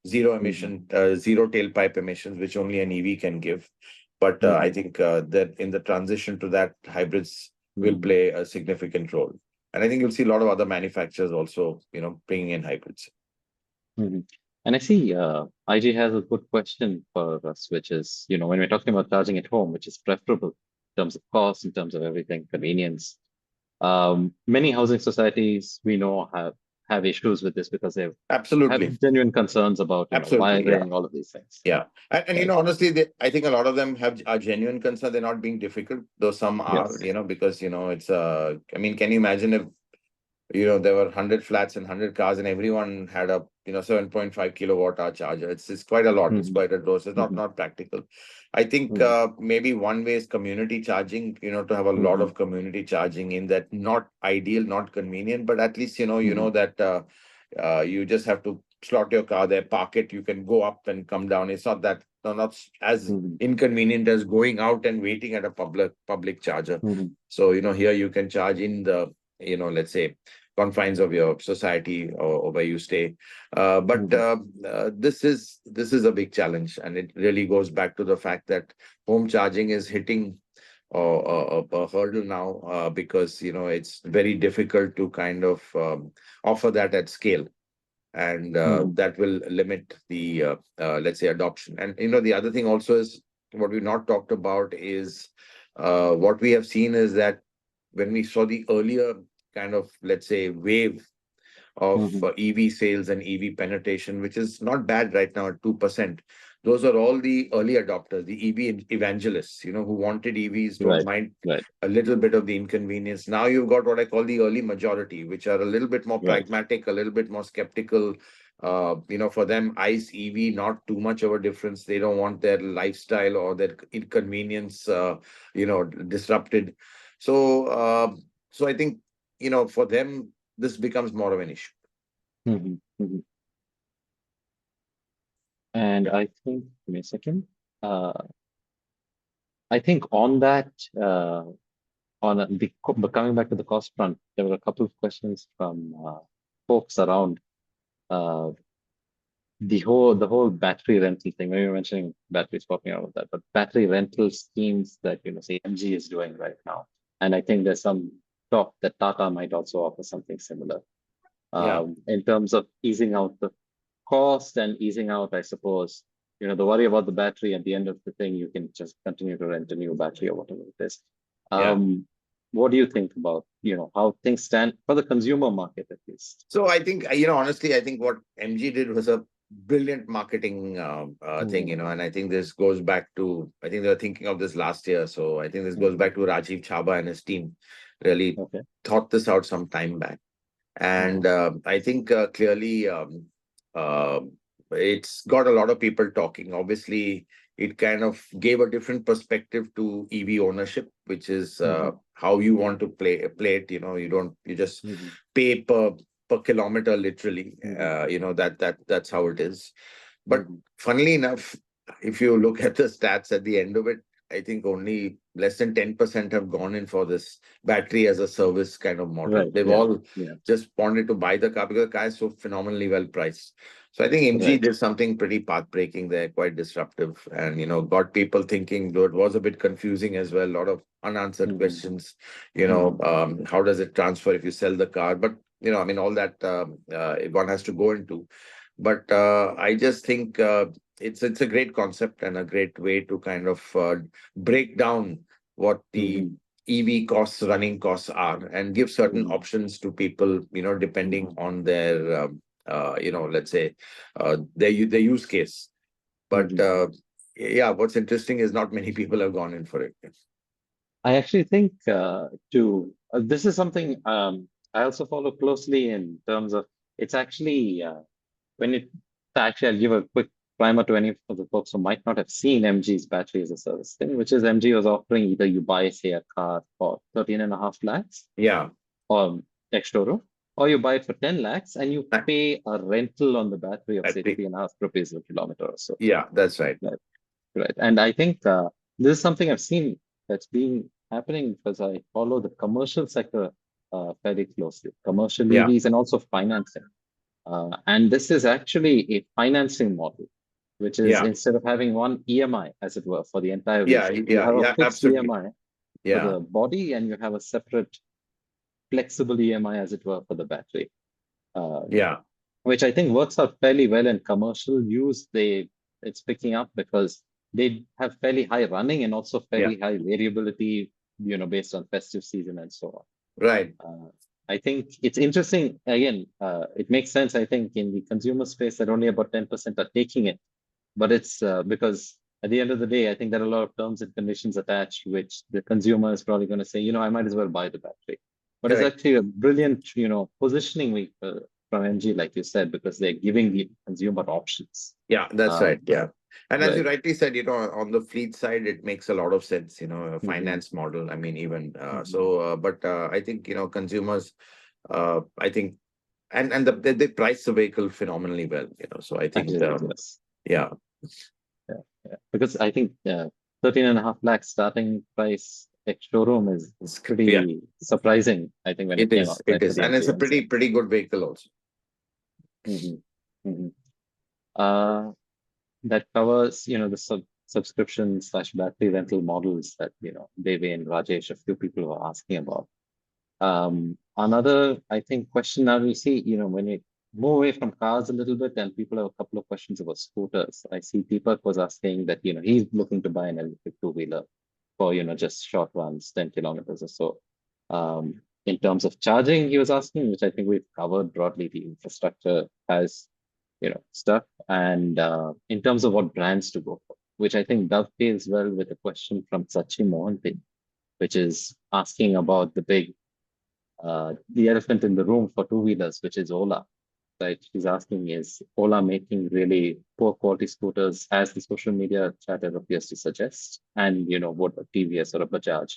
zero Mm-hmm. emission, zero tailpipe emissions, which only an EV can give. But I Mm-hmm. think that in the transition to that, hybrids will Mm-hmm. play a significant role. And I think you'll see a lot of other manufacturers also, bringing in hybrids. Mm-hmm. And I see IG has a good question for us, which is, when we're talking about charging at home, which is preferable in terms of cost, in terms of everything, convenience. Many housing societies we know have issues with this because they Absolutely. have genuine concerns about, Absolutely. Yeah. wiring, all of these things. Yeah. And Right. honestly, I think a lot of them are genuine concern. They're not being difficult, though some are, Yes. because, it's I mean, can you imagine if, there were 100 flats and 100 cars and everyone had a, 7.5 kilowatt hour charger. It's quite a lot. It's Mm-hmm. quite a dose. It's Mm-hmm. not practical. I think Mm-hmm. maybe one way is community charging, to have a lot Mm-hmm. of community charging in that, not ideal, not convenient, but at least, Mm-hmm. that You just have to slot your car there, park it. You can go up and come down. It's not that not as inconvenient as going out and waiting at a public charger. So here you can charge in the let's say confines of your society or where you stay. But this is a big challenge, and it really goes back to the fact that home charging is hitting a hurdle now, because it's very difficult to kind of offer that at scale, and that will limit the let's say adoption. And the other thing also is what we've not talked about is what we have seen is that when we saw the earlier kind of, let's say, wave of EV sales and EV penetration, which is not bad right now at 2%. Those are all the early adopters, the EV evangelists, who wanted EVs, don't mind a little bit of the inconvenience. Now you've got what I call the early majority, which are a little bit more pragmatic, a little bit more skeptical. For them, ICE, EV, not too much of a difference. They don't want their lifestyle or their inconvenience, disrupted. So I think, for them, this becomes more of an issue. And I think, give me a second. I think on that, coming back to the cost front, there were a couple of questions from folks around the whole battery rental thing. Maybe you're mentioning batteries popping out of that, but battery rental schemes that say MG is doing right now, and I think there's some talk that Tata might also offer something similar. In terms of easing out the cost and easing out, I suppose, the worry about the battery. At the end of the thing, you can just continue to rent a new battery or whatever it is. What do you think about, how things stand for the consumer market, at least? So I think, honestly, I think what MG did was a brilliant marketing thing, and I think this goes back to, I think they were thinking of this last year. So I think this goes back to Rajiv Chhabra and his team really thought this out some time back. And I think clearly it's got a lot of people talking. Obviously, it kind of gave a different perspective to EV ownership, which is how you want to play it. You just pay per kilometer, literally. That's how it is. But funnily enough, if you look at the stats at the end of it, I think only less than 10% have gone in for this battery as a service kind of model. They've all just wanted to buy the car because the car is so phenomenally well priced. So I think MG did something pretty path-breaking there, quite disruptive, and got people thinking. Though it was a bit confusing as well, a lot of unanswered questions. How does it transfer if you sell the car? But all that one has to go into. But I just think it's a great concept and a great way to kind of break down what the EV costs, running costs are, and give certain options to people, depending on their, let's say, their use case. But what's interesting is not many people have gone in for it. I actually think this is something I also follow closely in terms of it's actually I'll give a quick primer to any of the folks who might not have seen MG's battery as a service thing, which is MG was offering either you buy, say, a car for 13.5 lakhs, or ex-showroom, or you buy it for 10 lakhs and you pay a rental on the battery of say 3.5 rupees a kilometer or so. Yeah, that's right. Right. And I think this is something I've seen that's been happening because I follow the commercial sector fairly closely, commercial EVs and also financing. And this is actually a financing model, which is instead of having one EMI, as it were, for the entire vehicle, you have a fixed EMI for the body, and you have a separate flexible EMI, as it were, for the battery. Which I think works out fairly well in commercial use. It's picking up because they have fairly high running and also fairly high variability, based on festive season and so on. Right. I think it's interesting. Again, it makes sense, I think, in the consumer space that only about 10% are taking it. But it's because at the end of the day, I think there are a lot of terms and conditions attached, which the consumer is probably going to say, I might as well buy the battery. But it's actually a brilliant, positioning from MG, like you said, because they're giving the consumer options. Yeah, that's right. Yeah. And as you rightly said, on the fleet side, it makes a lot of sense, a finance model. I mean, even but I think, consumers, I think and they price the vehicle phenomenally well, so I think, Actually, yes. yeah. Yeah. Because I think 13.5 lakhs starting price ex-showroom is Yeah, pretty surprising, I think, when it came out, right, for the and it's a entry-level set. pretty good vehicle also. That covers, the subscription/battery rental models that, Devi and Rajesh, a few people were asking about. Another, I think, question now we see, when we move away from cars a little bit, and people have a couple of questions about scooters. I see Deepak was asking that, he's looking to buy an electric two-wheeler for, just short runs, 10 kilometers or so. In terms of charging, he was asking, which I think we've covered broadly. The infrastructure has, stuff. And in terms of what brands to go for, which I think dovetails well with a question from Sachin Mohanty, which is asking about the elephant in the room for two-wheelers, which is Ola. Right? He's asking, is Ola making really poor quality scooters, as the social media chatter appears to suggest? And, would a TVS or a Bajaj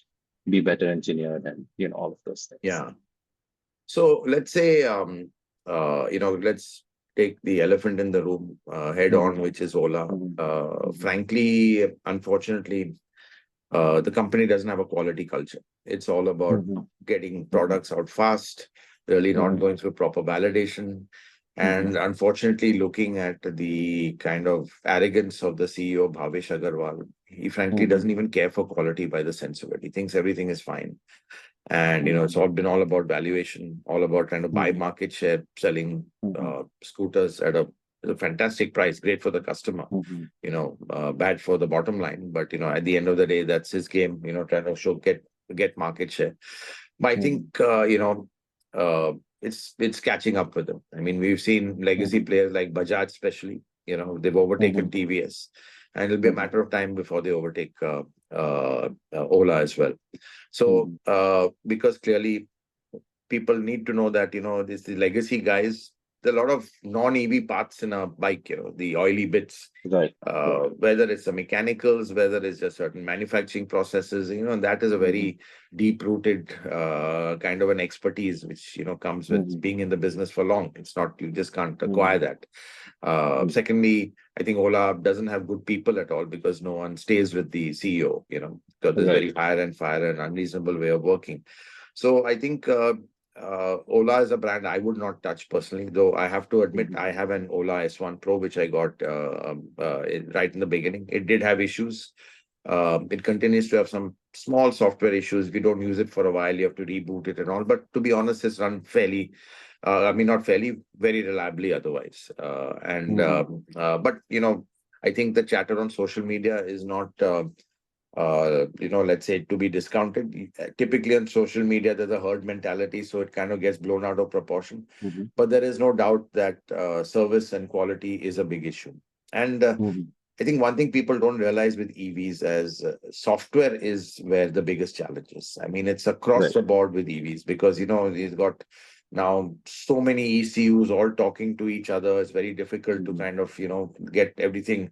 be better engineered, and, all of those things? Yeah. So let's say, let's take the elephant in the room head on, which is Ola. Frankly, unfortunately, the company doesn't have a quality culture. It's all about getting products out fast, really not going through proper validation. And unfortunately, looking at the kind of arrogance of the CEO, Bhavesh Agarwal, he frankly doesn't even care for quality by the sense of it. He thinks everything is fine. And, it's been all about valuation, all about trying to buy market share, selling scooters at a fantastic price, great for the customer, bad for the bottom line. But, at the end of the day, that's his game, trying to get market share. But I think, it's catching up with them. I mean, we've seen legacy players like Bajaj, especially, they've overtaken TVS, and it'll be a matter of time before they overtake Ola as well. So, because clearly people need to know that, the legacy guys, there are a lot of non-EV parts in a bike, the oily bits, right. Whether it's the mechanicals, whether it's just certain manufacturing processes, and that is a very deep-rooted kind of an expertise, which, comes with being in the business for long. It's not, you just can't acquire that. Secondly, I think Ola doesn't have good people at all, because no one stays with the CEO, because there's very hire and fire and unreasonable way of working. So I think Ola is a brand I would not touch personally, though I have to admit I have an Ola S1 Pro, which I got right in the beginning. It did have issues. It continues to have some small software issues. If you don't use it for a while, you have to reboot it and all. But to be honest, it's run fairly, not fairly, very reliably otherwise. But, I think the chatter on social media is not... let's say, to be discounted. Typically on social media, there's a herd mentality, so it kind of gets blown out of proportion. But there is no doubt that service and quality is a big issue. And I think one thing people don't realize with EVs as software is where the biggest challenge is. I mean, it's across the board with EVs, because, you've got now so many ECUs all talking to each other. It's very difficult to kind of, get everything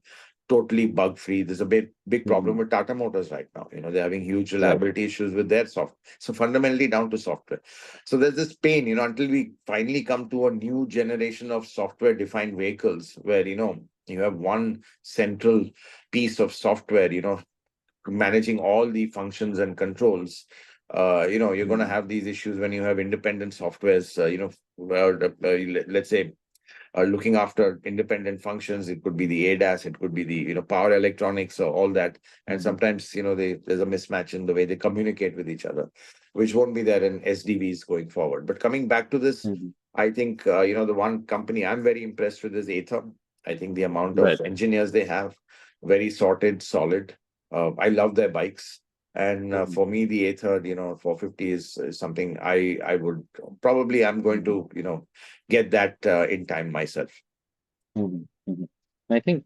totally bug-free. There's a big problem with Tata Motors right now. They're having huge reliability issues with their software. So fundamentally down to software. So there's this pain, until we finally come to a new generation of software-defined vehicles where, you have one central piece of software, managing all the functions and controls. You're going to have these issues when you have independent softwares, let's say, looking after independent functions. It could be the ADAS, it could be the power electronics, or all that. And sometimes there's a mismatch in the way they communicate with each other, which won't be there in SDVs going forward. But coming back to this, I think the one company I'm very impressed with is Ather. I think the amount of engineers they have, very sorted, solid. I love their bikes. And for me, the Ather, 450 is something I would probably, I'm going to, get that in time myself. I think,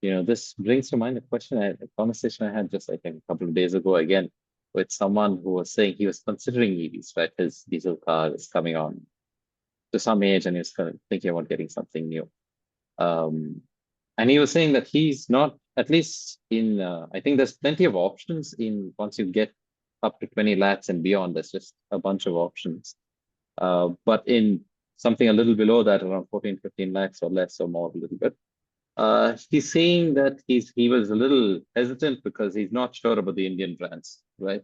this brings to mind a conversation I had just, I think, a couple of days ago again with someone who was saying he was considering EVs, right? His diesel car is coming on to some age, and he's kind of thinking about getting something new. And he was saying that he's not, at least in, I think there's plenty of options once you get up to 20 lakhs and beyond, there's just a bunch of options. But in something a little below that, around 14, 15 lakhs or less or more, a little bit. He's saying that he was a little hesitant because he's not sure about the Indian brands, right?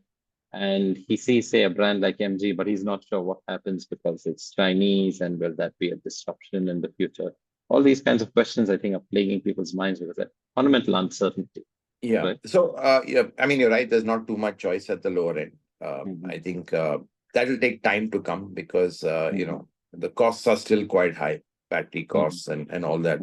And he sees, say, a brand like MG, but he's not sure what happens because it's Chinese and will that be a disruption in the future? All these kinds of questions, I think, are plaguing people's minds because of fundamental uncertainty. Yeah. Right? So, yeah, I mean, you're right. There's not too much choice at the lower end. I think that will take time to come because, you know, the costs are still quite high, battery costs and all that.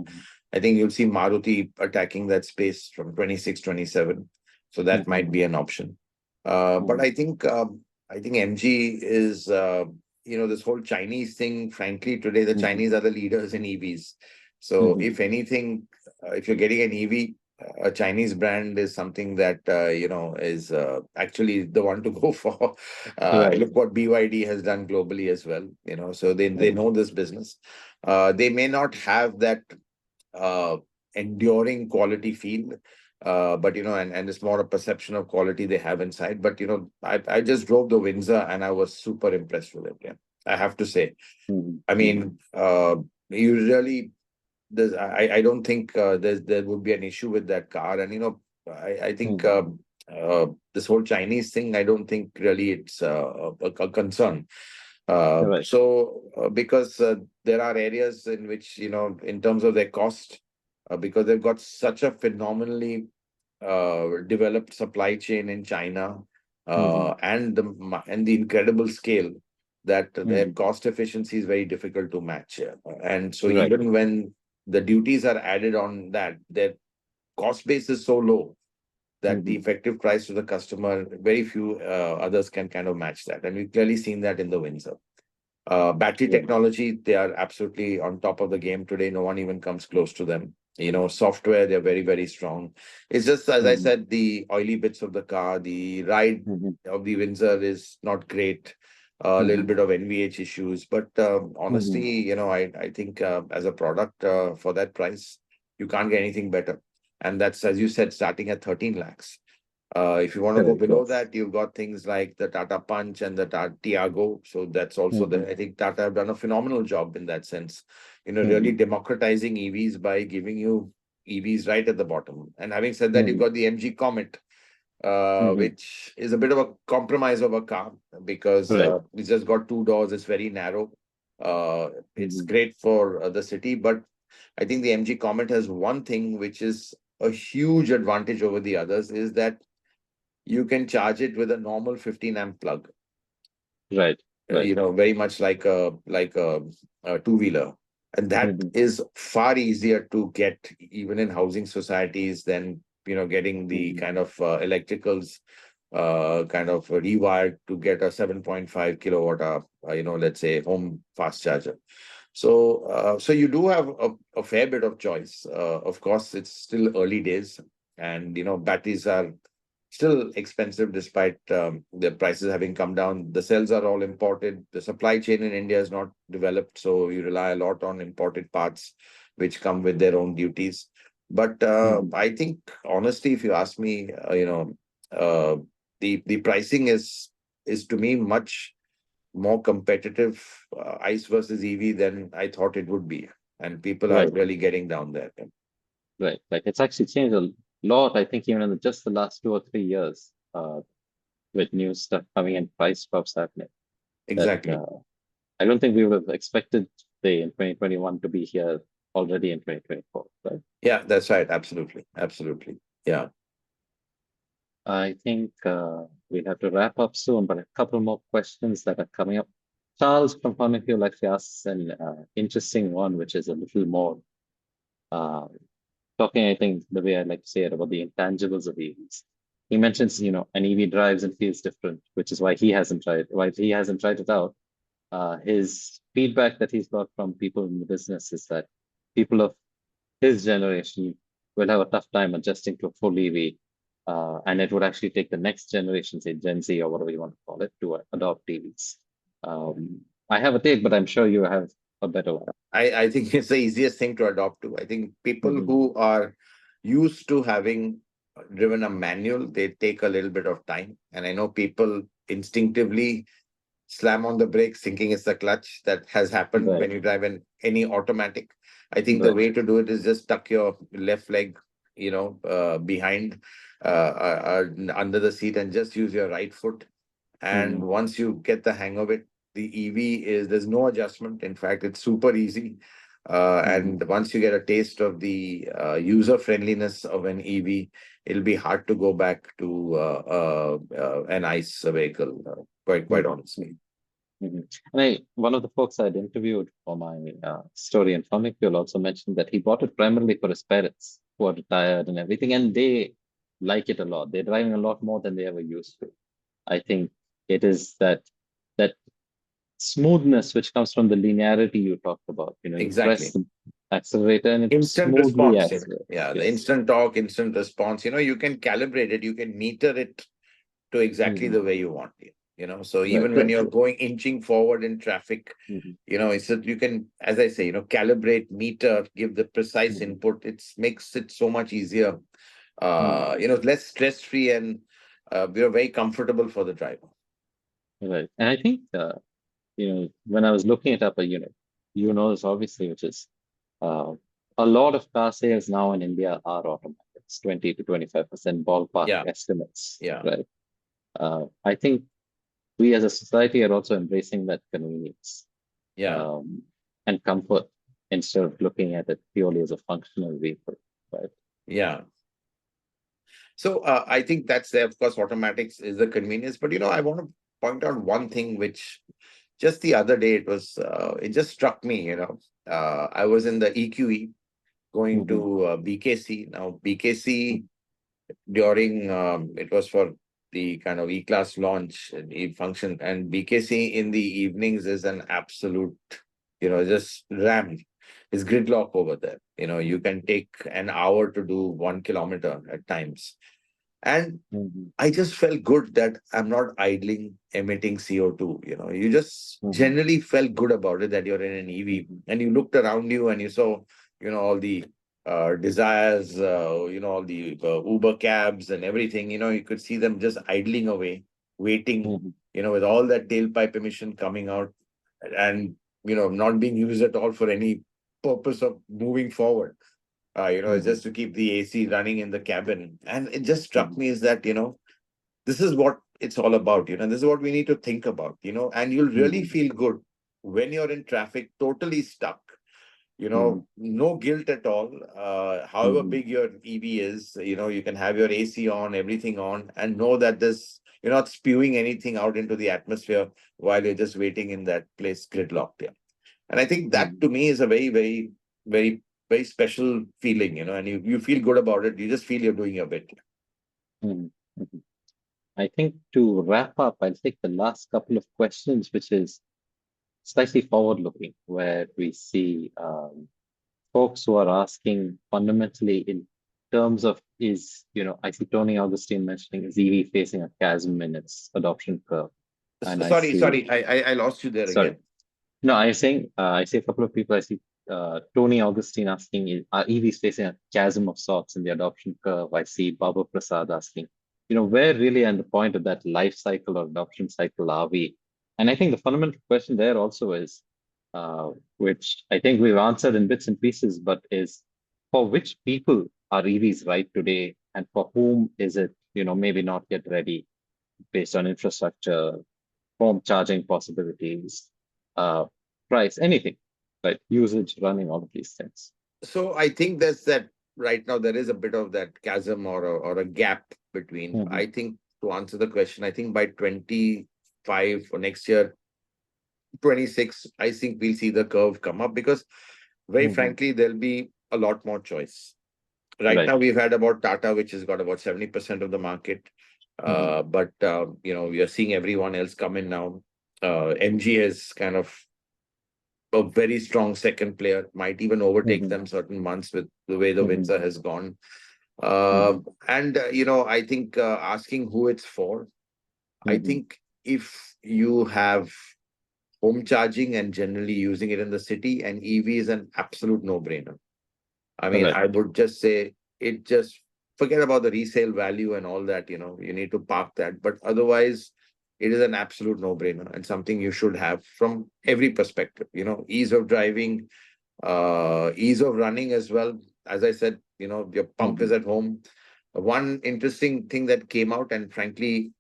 I think you'll see Maruti attacking that space from 26, 27. So that might be an option. But I think MG is, you know, this whole Chinese thing. Frankly, today the Chinese are the leaders in EVs. So if anything, if you're getting an EV, a Chinese brand is something that you know is actually the one to go for. Right. Look what BYD has done globally as well. You know, so they know this business. They may not have that enduring quality feel. But you know, and it's more a perception of quality they have inside. But you know, I just drove the Windsor and I was super impressed with it. Yeah, I have to say. I mean, you really I don't think there would be an issue with that car. And you know, I think this whole Chinese thing, I don't think really it's a concern. Right. Because there are areas in which, you know, in terms of their cost, because they've got such a phenomenally developed supply chain in China, and the incredible scale that their cost efficiency is very difficult to match. And so Right. even when the duties are added on that, their cost base is so low that the effective price to the customer, very few others can kind of match that. And we've clearly seen that in the Windsor. Battery technology, they are absolutely on top of the game today. No one even comes close to them. You know, software, they're very, very strong. It's just, as I said, the oily bits of the car, the ride of the Windsor is not great. A little bit of NVH issues. But honestly, you know, I think as a product for that price, you can't get anything better. And that's, as you said, starting at 13 lakhs. If you want to go below that, you've got things like the Tata Punch and the Tata Tiago. So that's also there. I think Tata have done a phenomenal job in that sense, you know, really democratizing EVs by giving you EVs right at the bottom. And having said that, you've got the MG Comet, which is a bit of a compromise of a car because it's just got two doors. It's very narrow. It's great for the city, but I think the MG Comet has one thing which is a huge advantage over the others, is that you can charge it with a normal 15 amp plug. Right. You know, very much like a two-wheeler. And that is far easier to get even in housing societies than, you know, getting the kind of electricals kind of rewired to get a 7.5 kilowatt hour, you know, let's say home fast charger. So you do have a fair bit of choice. Of course, it's still early days, and you know, batteries are still expensive despite the prices having come down. The cells are all imported. The supply chain in India is not developed, so you rely a lot on imported parts, which come with their own duties. But I think, honestly, if you ask me, you know, the pricing is to me much more competitive, ICE versus EV, than I thought it would be. And people are really getting down there. Right. Like it's actually changed a lot, I think, even in just the last 2 or 3 years, with new stuff coming in, price drops happening. Exactly. That, I don't think we would have expected, say, in 2021 to be here already in 2024, right? Yeah, that's right. Absolutely. Absolutely. Yeah. I think we have to wrap up soon, but a couple more questions that are coming up. Charles from Funnel actually asks an interesting one, which is a little more talking, I think, the way I like to say it, about the intangibles of EVs. He mentions, you know, an EV drives and feels different, which is why he hasn't tried it out. His feedback that he's got from people in the business is that people of his generation will have a tough time adjusting to a full EV. And it would actually take the next generation, say Gen Z or whatever you want to call it, to adopt EVs. I have a take, but I'm sure you have a better one. I think it's the easiest thing to adopt to. I think people who are used to having driven a manual, they take a little bit of time. And I know people instinctively slam on the brakes thinking it's the clutch. That has happened Right. when you drive any automatic. I think the Right. way to do it is just tuck your left leg, behind, under the seat, and just use your right foot. And once you get the hang of it, the there's no adjustment. In fact, it's super easy. And once you get a taste of the user friendliness of an EV, it'll be hard to go back to an ICE vehicle, quite honestly. And one of the folks I'd interviewed for my story in Fuel also mentioned that he bought it primarily for his parents who are retired and everything, and they like it a lot. They're driving a lot more than they ever used to. I think it is that smoothness which comes from the linearity you talked about. You press Exactly. the accelerator and it Instant smoothly response. accelerates. Yeah, the Yes. instant torque, instant response. You can calibrate it, you can meter it to exactly the way you want it. So even when you're going inching forward in traffic, it's that you can, as I say, calibrate, meter, give the precise input. It makes it so much easier. Less stress-free, and we're very comfortable for the driver. Right. And I think when I was looking it up, this obviously, which is a lot of car sales now in India are automatic. It's 20 to 25% ballpark estimates. Yeah. Right. I think we as a society are also embracing that convenience. Yeah. And comfort instead of looking at it purely as a functional vehicle. Right. Yeah. So I think that's there. Of course, automatics is the convenience. But, I want to point out one thing which just the other day, it just struck me, I was in the EQE going to BKC. Now, BKC during, it was for the kind of E-Class launch and E-function. And BKC in the evenings is an absolute, just rammed. It's gridlock over there. You can take an hour to do 1 kilometer at times. And I just felt good that I'm not idling, emitting CO2. You just generally felt good about it that you're in an EV, and you looked around you and you saw, all the desires, all the Uber cabs and everything. You could see them just idling away, waiting, with all that tailpipe emission coming out, and not being used at all for any purpose of moving forward. Just to keep the AC running in the cabin. And it just struck me is that, this is what it's all about, this is what we need to think about, and you'll really feel good when you're in traffic, totally stuck, no guilt at all. However big your EV is, you can have your AC on, everything on, and know that you're not spewing anything out into the atmosphere while you're just waiting in that place gridlocked. Yeah. And I think that to me is a very, very, very, very special feeling, and you feel good about it. You just feel you're doing your bit. I think to wrap up, I'll take the last couple of questions, which is slightly forward looking, where we see folks who are asking fundamentally in terms of I see Tony Augustine mentioning is EV facing a chasm in its adoption curve. And sorry, I lost you there again. No, I see a couple of people. I see Tony Augustine asking, are EVs facing a chasm of sorts in the adoption curve? I see Baba Prasad asking, where really at the point of that life cycle or adoption cycle are we? And I think the fundamental question there also is, which I think we've answered in bits and pieces, but is for which people are EVs right today, and for whom is it, maybe not yet ready based on infrastructure, home charging possibilities, price, anything, right? Usage, running, all of these things. So I think there's that right now, there is a bit of that chasm or a gap between. I think to answer the question, I think by 25 or next year, 26, I think we'll see the curve come up because very frankly, there'll be a lot more choice. Right now, we've had about Tata, which has got about 70% of the market. But, we are seeing everyone else come in now. MG is kind of a very strong second player, might even overtake them certain months with the way the Windsor has gone. And, I think asking who it's for, I think if you have home charging and generally using it in the city, and EV is an absolute no-brainer. I mean, I would just say forget about the resale value and all that, you need to park that. But otherwise, it is an absolute no-brainer and something you should have from every perspective. Ease of driving, ease of running as well. As I said, your pump is at home. One interesting thing that came out, and frankly,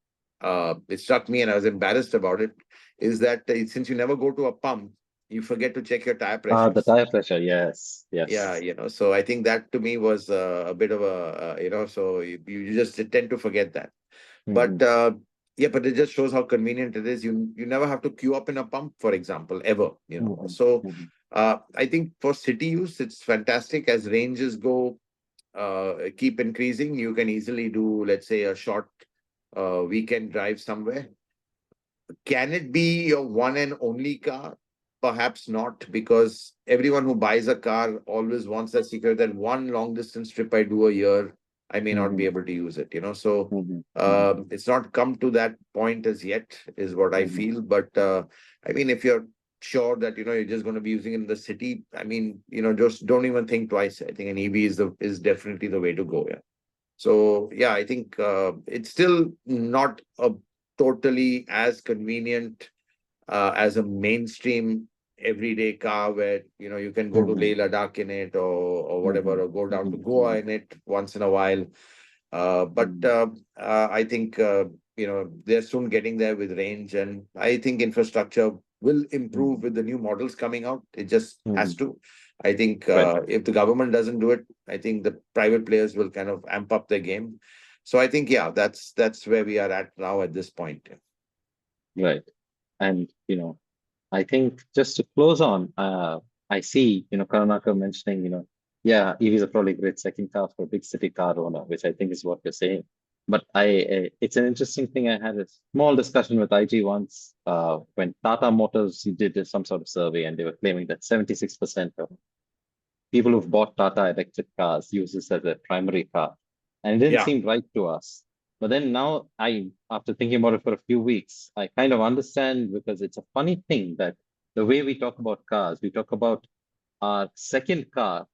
it struck me and I was embarrassed about it, is that since you never go to a pump, you forget to check your tire pressure. The tire pressure, yes. Yeah, so I think that to me was a bit of a, so you just tend to forget that. But yeah, but it just shows how convenient it is. You never have to queue up in a pump, for example, ever. So I think for city use, it's fantastic. As ranges go, keep increasing, you can easily do, let's say, a short weekend drive somewhere. Can it be your one and only car? Perhaps not, because everyone who buys a car always wants that secret that one long distance trip I do a year, I may not be able to use it, So it's not come to that point as yet, is what I feel. But I mean, if you're sure that you're just going to be using it in the city, I mean, just don't even think twice. I think an EV is definitely the way to go. Yeah. So yeah, I think it's still not a totally as convenient as a mainstream everyday car where you can go to Leh Ladakh in it or whatever, or go down to Goa in it once in a while. But I think they're soon getting there with range, and I think infrastructure will improve with the new models coming out. It just has to. I think if the government doesn't do it, I think the private players will kind of amp up their game. So I think, yeah, that's where we are at now at this point. Right. And, I think just to close on, I see, Karunakar mentioning, yeah, EVs are probably a great second car for a big city car owner, which I think is what you're saying. But it's an interesting thing. I had a small discussion with IG once when Tata Motors did some sort of survey, and they were claiming that 76% of people who've bought Tata electric cars use this as a primary car. And it didn't seem right to us. But then now after thinking about it for a few weeks, I kind of understand, because it's a funny thing that the way we talk about cars, we talk about our second car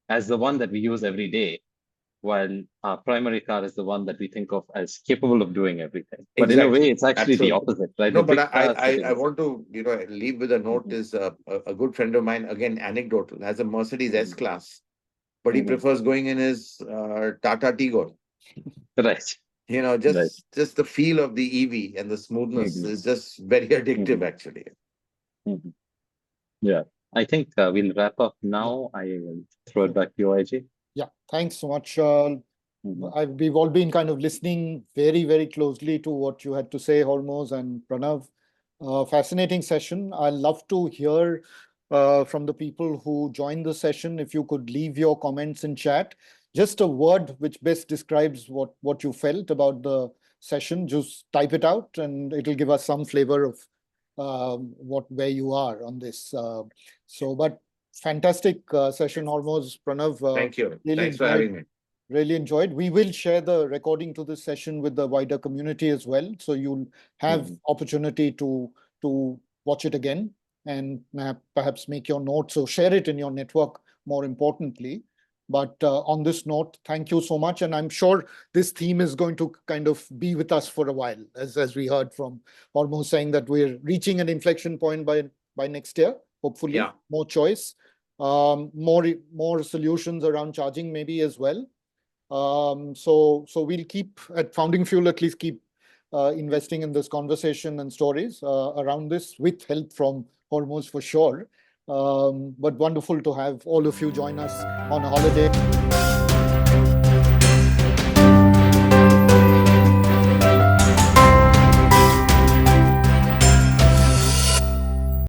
as the one that we use every day, while our primary car is the one that we think of as capable of doing everything. But in a way, it's actually the opposite, right? No, but I want to, leave with a note. Is a good friend of mine, again, anecdotal, has a Mercedes S-Class, but he prefers going in his Tata Tigor. Right. Just the feel of the EV and the smoothness is just very addictive, actually. Yeah, I think we'll wrap up now. I will throw it back to you, IG. Yeah, thanks so much. We've all been kind of listening very, very closely to what you had to say, Hormazd and Pranav. Fascinating session. I'd love to hear from the people who joined the session. If you could leave your comments in chat. Just a word which best describes what you felt about the session. Just type it out, and it'll give us some flavor of where you are on this. But fantastic session, Hormazd, Pranav. Thank you. Really Thanks for having me. Really enjoyed. We will share the recording to this session with the wider community as well, so you'll have opportunity to watch it again and perhaps make your notes or share it in your network, more importantly. But on this note, thank you so much. And I'm sure this theme is going to kind of be with us for a while, as we heard from Hormazd saying that we're reaching an inflection point by next year, hopefully. More choice, more solutions around charging maybe as well. So we'll keep at Founding Fuel, at least keep investing in this conversation and stories around this, with help from Hormazd for sure. But wonderful to have all of you join us on a holiday.